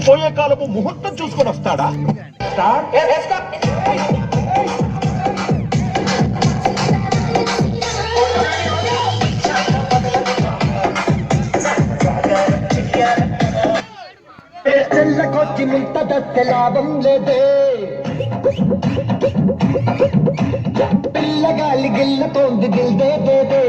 పోయే కాలము ముహూర్తం చూసుకొని వస్తాడా? తెల్లకొచ్చి ముంతదస్తే లాభం లేదే, పిల్లగాలి గిల్లతోంది గిల్దే దేదే.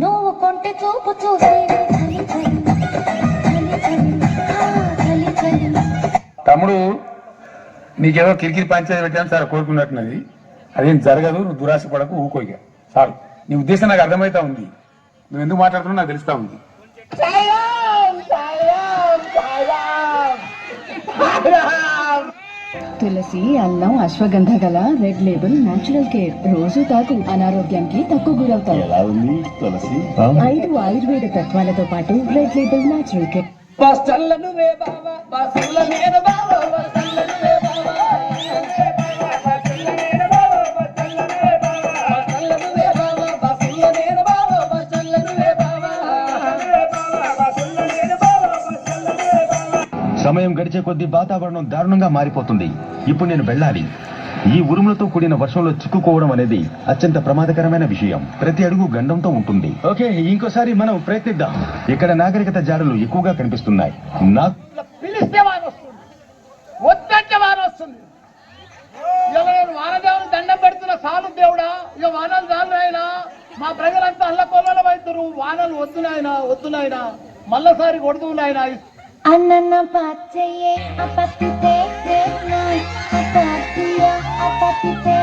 నువ్వు కొంటే చూపు చూసి తమ్ముడు నీకేదో కిరికిరి పంచాయతీ పెట్టాను సార్ కోరుకున్నట్టున్నది. అదేం జరగదు, నువ్వు దురాశ పడకు, ఊకోయిక సార్. నీ ఉద్దేశం నాకు అర్థమైతా ఉంది, నువ్వు ఎందుకు మాట్లాడుతున్నావు నాకు తెలుస్తా ఉంది. తులసి, అల్లం, అశ్వగంధ గల రెడ్ లేబుల్ న్యాచురల్ కేర్ రోజు తాగు, అనారోగ్యానికి తక్కువ గురవుతావు. 5 ఆయుర్వేద తత్వాలతో పాటు రెడ్ లేబుల్ న్యాచురల్ కేర్. సమయం గడిచే కొద్దీ వాతావరణం దారుణంగా మారిపోతుంది. ఇప్పుడు నేను వెళ్ళాలి. ఈ ఉరుములతో కూడిన వర్షంలో చిక్కుకోవడం అనేది అత్యంత ప్రమాదకరమైన విషయం. ప్రతి అడుగు గండంతో ఉంటుంది. ఓకే, ఇంకోసారి మనం ప్రయత్నిద్దాం. ఇక్కడ నాగరికత జాడలు ఎక్కువగా కనిపిస్తున్నాయి. పిలిస్తే వాన వస్తుంది, వద్దంటే వాన వస్తుంది. నేను వానదేవుని దండం పెడుతున్న సాలు దేవుడా, ఇక వానలు చాలు ఆయన. మా ప్రజలంతా అల్లకొల్లలో అవుతారు. వానలు వద్దునాయన, వద్దునాయన, మళ్ళసారి కొడుతున్నాయన. అన్న పచ్చయ్యే అపతితే అపతియా అపతితే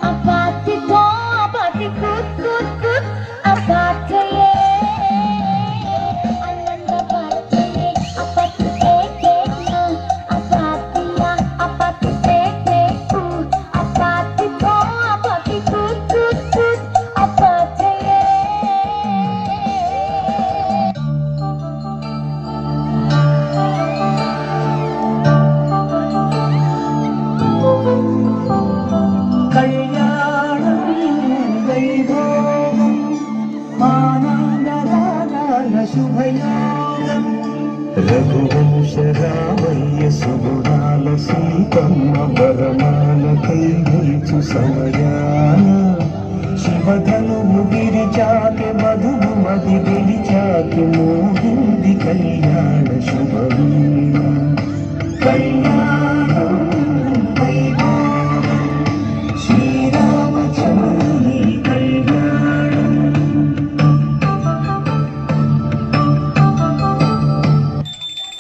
అపతితో అపతి కుత్ అపచ్చయ్యే అన్న పచ్చయ్యే అపతితే అపతియా అపతితే అపతితో అపతి కుత్ అపచ్చయ్యే. రఘువంశరామయ్య సుగుణాల సీతమ్మ వరమాల కైచు సమయాన శివధనువు విరిచాకె మధువు మది విరిచాకె మోహింది కళ్యాణ శుభవీణ కళ్యాణం వైభోగం శ్రీరామచంద్రుని కళ్యాణం.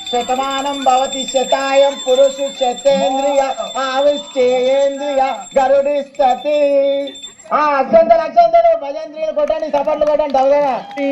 శతమానం భవతి శతాయం పురుషు శతేంద్రియ ఆవిష్టేంద్రియ గరుడిస్తతి. అక్షంతలు భజంత్రియులు కొట్టండి, సపర్లు కొట్టండి.